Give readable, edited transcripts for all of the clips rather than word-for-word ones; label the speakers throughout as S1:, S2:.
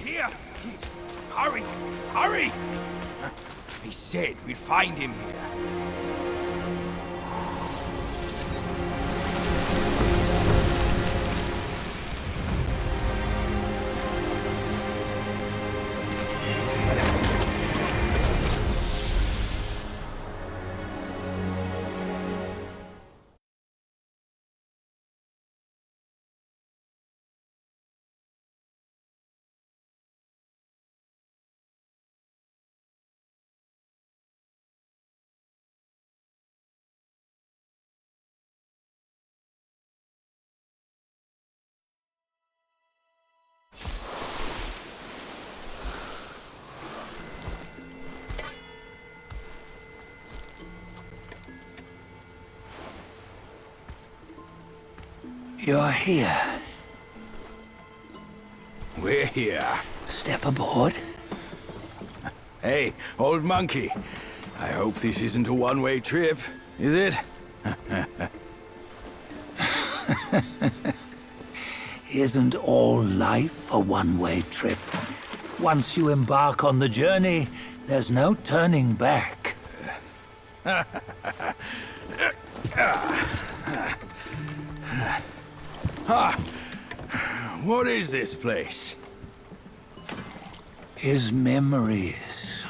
S1: Here! Hurry! Hurry! He said we'd find him here.
S2: You're here.
S1: We're here.
S2: Step aboard.
S1: Hey, old monkey. I hope this isn't a one-way trip, is it?
S2: Isn't all life a one-way trip? Once you embark on the journey, there's no turning back.
S1: What is this place?
S2: His memories.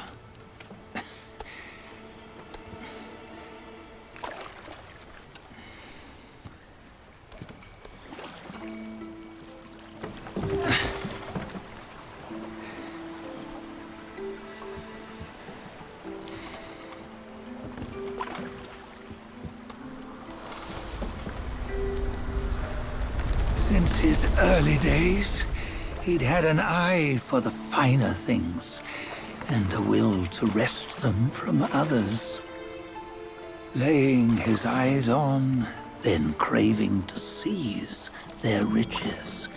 S2: Since his early days, he'd had an eye for the finer things, and a will to wrest them from others. Laying his eyes on, then craving to seize their riches.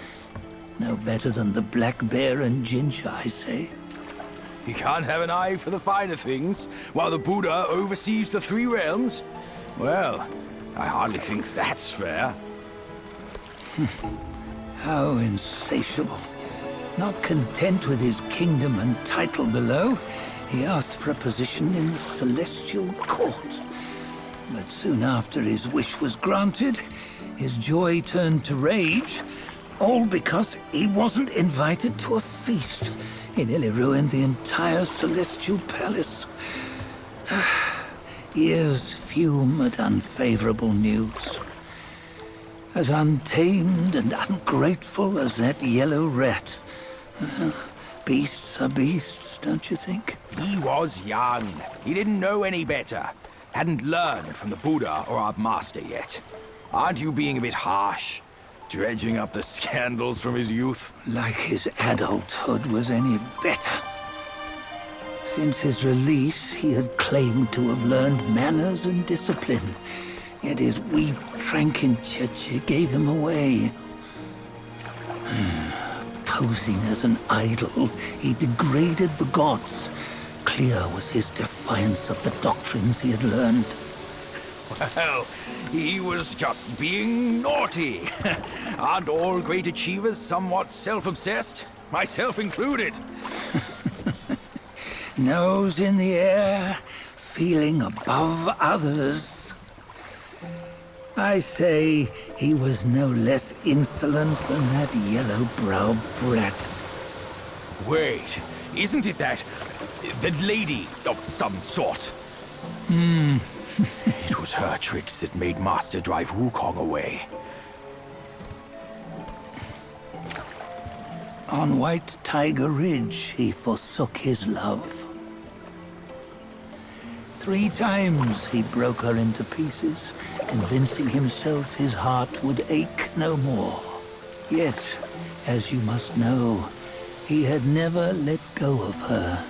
S2: No better than the black bear and ginger, I say.
S1: You can't have an eye for the finer things, while the Buddha oversees the three realms? Well, I hardly think that's fair.
S2: How insatiable. Not content with his kingdom and title below, he asked for a position in the celestial court. But soon after his wish was granted, his joy turned to rage, all because he wasn't invited to a feast. He nearly ruined the entire celestial palace. Ears fume at unfavorable news. As untamed and ungrateful as that yellow rat. Beasts are beasts, don't you think?
S1: He was young. He didn't know any better. Hadn't learned from the Buddha or our master yet. Aren't you being a bit harsh? Dredging up the scandals from his youth?
S2: Like his adulthood was any better. Since his release, he had claimed to have learned manners and discipline. Yet his weak Frankenchurch gave him away. Posing as an idol, he degraded the gods. Clear was his defiance of the doctrines he had learned.
S1: Well, he was just being naughty. Aren't all great achievers somewhat self-obsessed? Myself included.
S2: Nose in the air, feeling above others. I say he was no less insolent than that yellow-browed brat.
S1: Wait, isn't it that lady of some sort? It was her tricks that made Master drive Wukong away.
S2: On White Tiger Ridge, he forsook his love. 3 times he broke her into pieces, convincing himself his heart would ache no more. Yet, as you must know, he had never let go of her.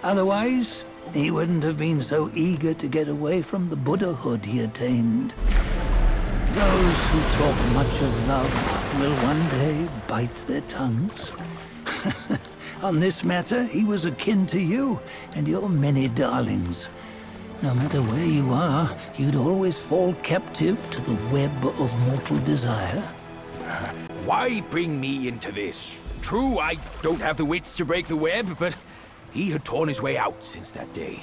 S2: Otherwise, he wouldn't have been so eager to get away from the Buddhahood he attained. Those who talk much of love will one day bite their tongues. On this matter, he was akin to you and your many darlings. No matter where you are, you'd always fall captive to the web of mortal desire.
S1: Why bring me into this? True, I don't have the wits to break the web, but he had torn his way out since that day.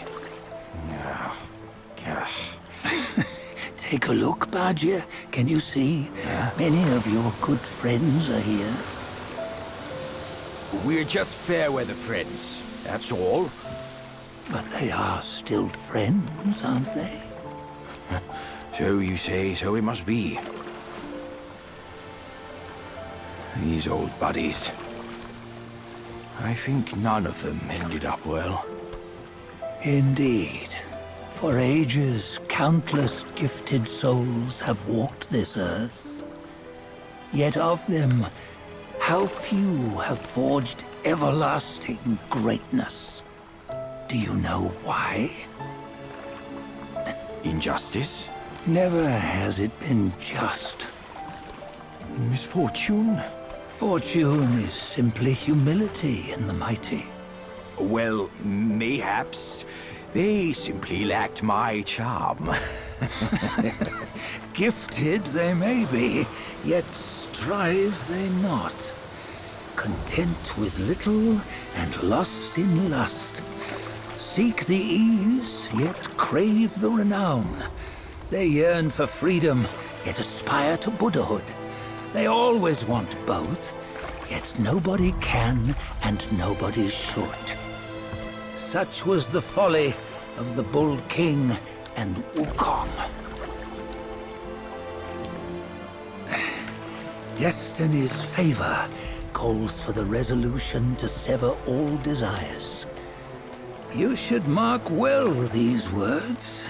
S2: Take a look, Bajia. Can you see? Many of your good friends are here.
S1: We're just fair-weather friends, that's all.
S2: But they are still friends, aren't they?
S1: So you say, so it must be. These old buddies. I think none of them ended up well.
S2: Indeed. For ages, countless gifted souls have walked this earth. Yet of them, how few have forged everlasting greatness? Do you know why?
S1: Injustice?
S2: Never has it been just.
S1: Misfortune?
S2: Fortune is simply humility in the mighty.
S1: Well, mayhaps. They simply lacked my charm.
S2: Gifted they may be, yet strive they not. Content with little and lost in lust. Seek the ease, yet crave the renown. They yearn for freedom, yet aspire to Buddhahood. They always want both, Yet nobody can and nobody should. Such was the folly of the Bull King and Wukong. Destiny's favor calls for the resolution to sever all desires. You should mark well these words.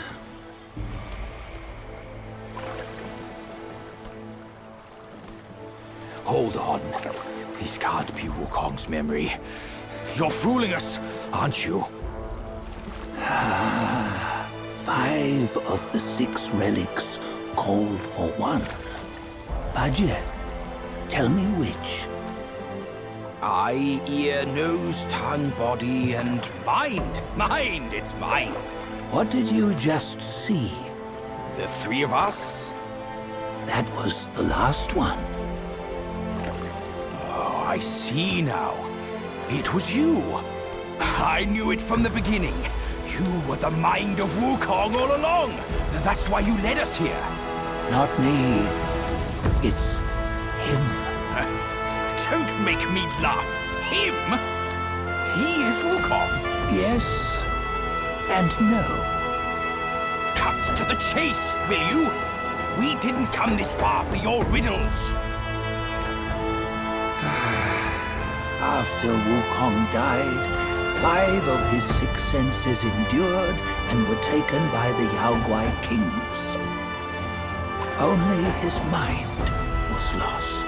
S1: Hold on. This can't be Wukong's memory. You're fooling us, aren't you?
S2: 5 of the 6 relics call for one. Bajie, tell me which.
S1: Eye, ear, nose, tongue, body, and mind. Mind, it's mind.
S2: What did you just see?
S1: The 3 of us?
S2: That was the last one.
S1: Oh, I see now. It was you. I knew it from the beginning. You were the mind of Wukong all along. That's why you led us here.
S2: Not me. It's him.
S1: Don't make me laugh. Him? He is Wukong.
S2: Yes and no.
S1: Cut to the chase, will you? We didn't come this far for your riddles.
S2: After Wukong died, 5 of his 6 senses endured and were taken by the Yaoguai kings. Only his mind was lost.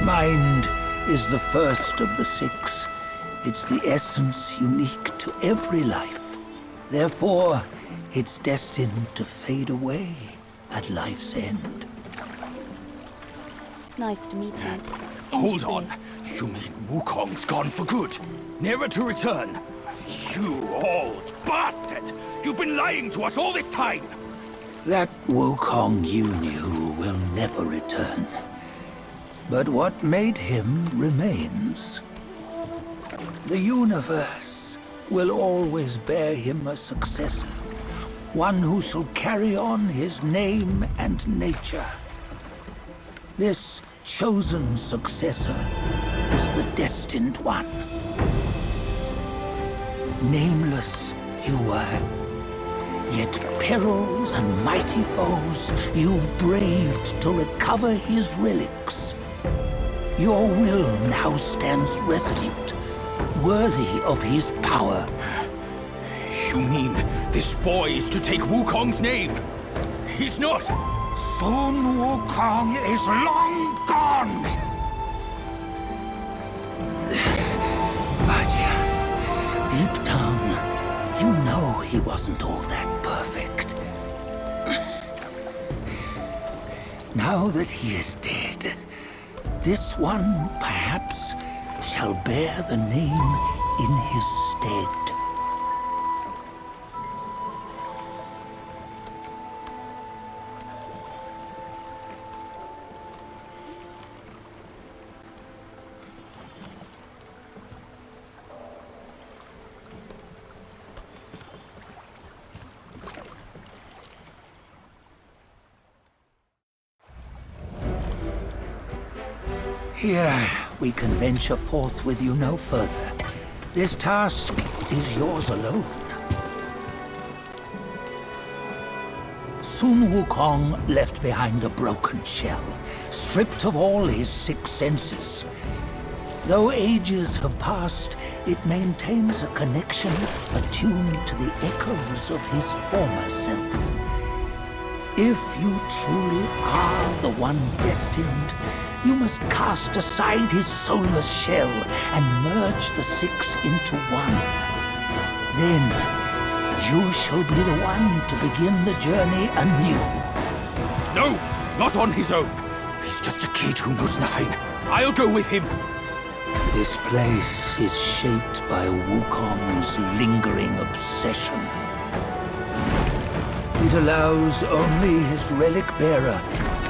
S2: Mind is the first of the 6. It's the essence unique to every life. Therefore, it's destined to fade away at life's end.
S3: Nice to meet you.
S1: Hold on. You mean Wukong's gone for good? Never to return? You old bastard! You've been lying to us all this time!
S2: That Wukong you knew will never return. But what made him remains. The universe will always bear him a successor. One who shall carry on his name and nature. This chosen successor is the destined one. Nameless you were, yet perils and mighty foes you've braved to recover his relics. Your will now stands resolute, worthy of his power.
S1: You mean this boy is to take Wukong's name? He's not!
S2: Sun Wukong is long gone! Bajie, deep down, you know he wasn't all that perfect. Now that he is dead, this one, perhaps, shall bear the name in his stead. Here, we can venture forth with you no further. This task is yours alone. Sun Wukong left behind a broken shell, stripped of all his 6 senses. Though ages have passed, it maintains a connection attuned to the echoes of his former self. If you truly are the one destined, you must cast aside his soulless shell and merge the 6 into one. Then, you shall be the one to begin the journey anew.
S1: No! Not on his own! He's just a kid who knows nothing. I'll go with him!
S2: This place is shaped by Wukong's lingering obsession. It allows only his relic bearer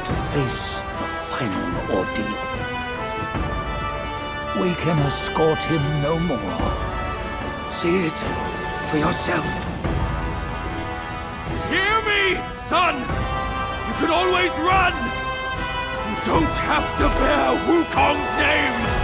S2: to face the final ordeal. We can escort him no more. See it for yourself.
S1: Hear me, son! You can always run! You don't have to bear Wukong's name!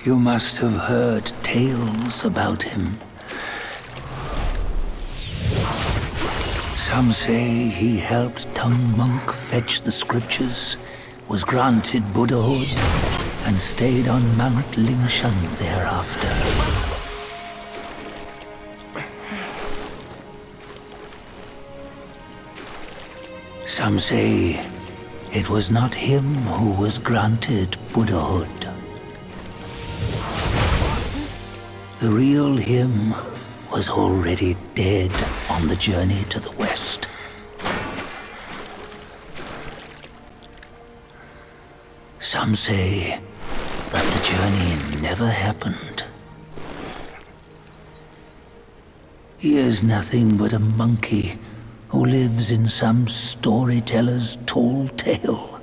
S2: You must have heard tales about him. Some say he helped Tung Monk fetch the scriptures, was granted Buddhahood, and stayed on Mount Lingshan thereafter. Some say it was not him who was granted Buddhahood. The real him was already dead on the journey to the west. Some say that the journey never happened. He is nothing but a monkey who lives in some storyteller's tall tale.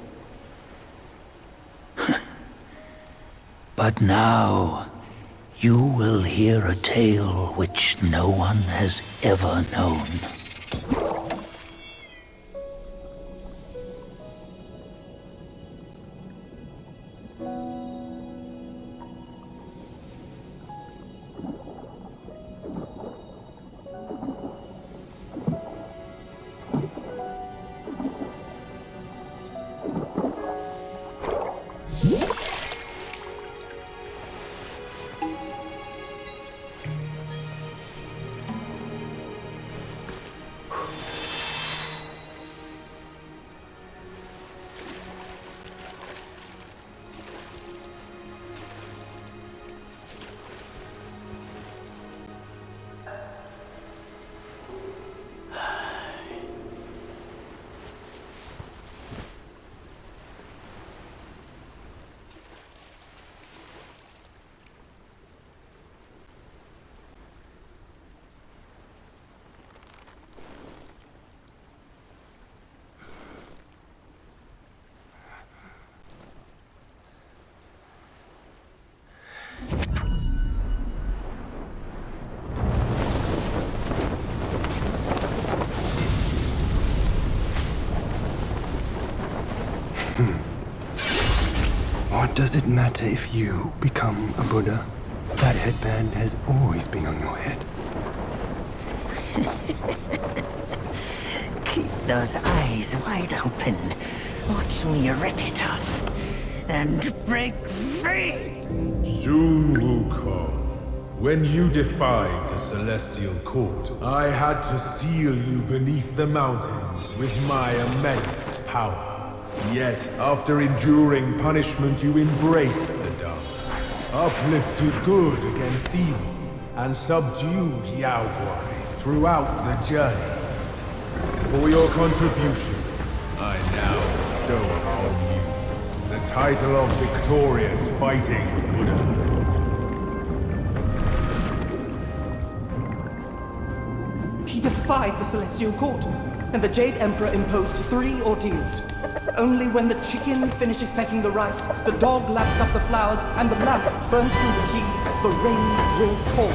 S2: But now, you will hear a tale which no one has ever known.
S3: What does it matter if you become a Buddha? That headband has always been on your head.
S4: Keep those eyes wide open. Watch me rip it off. And break free!
S5: Sun Wukong, when you defied the Celestial Court, I had to seal you beneath the mountains with my immense power. Yet, after enduring punishment, you embraced the dark, uplifted good against evil, and subdued Yao Guais throughout the journey. For your contribution, I now bestow upon you the title of Victorious Fighting Buddha.
S6: He defied the Celestial Court, and the Jade Emperor imposed 3 ordeals. Only when the chicken finishes pecking the rice, the dog laps up the flowers, and the lamp burns through the key, the rain will fall.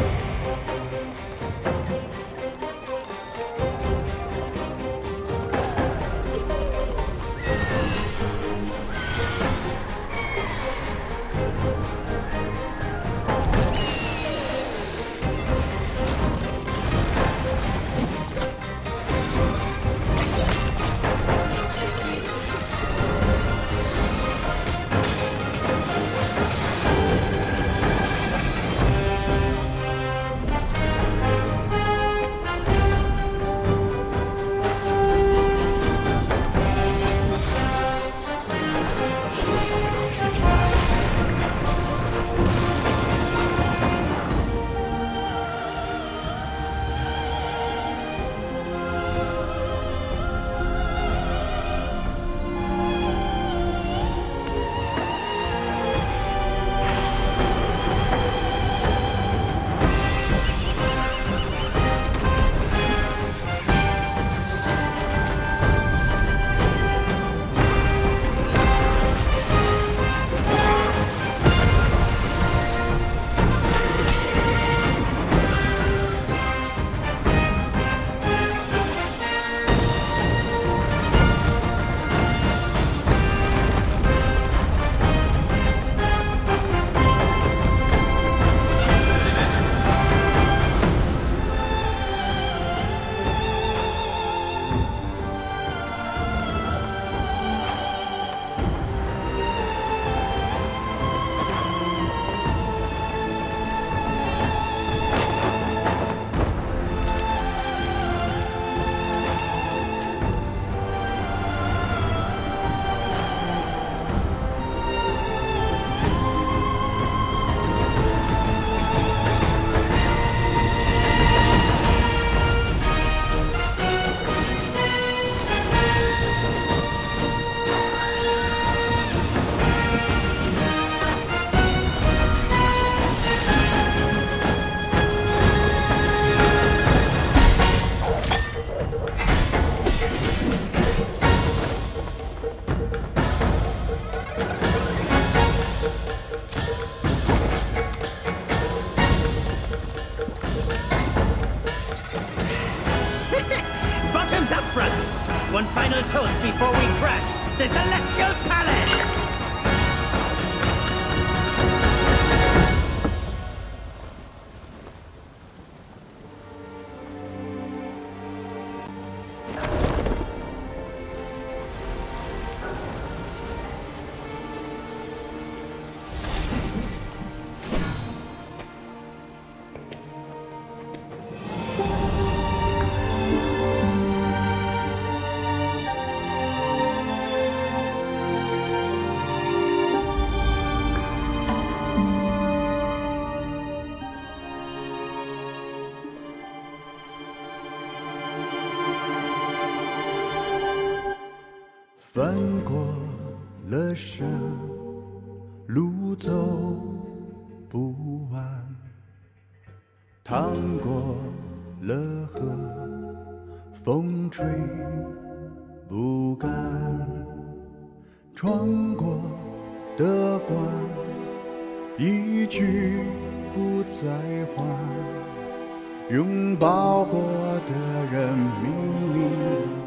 S4: the Celestial Palace!
S3: 翻过了山，路走不完；趟过了河，风吹不干。穿过的关，一去不再还。拥抱过的人，明明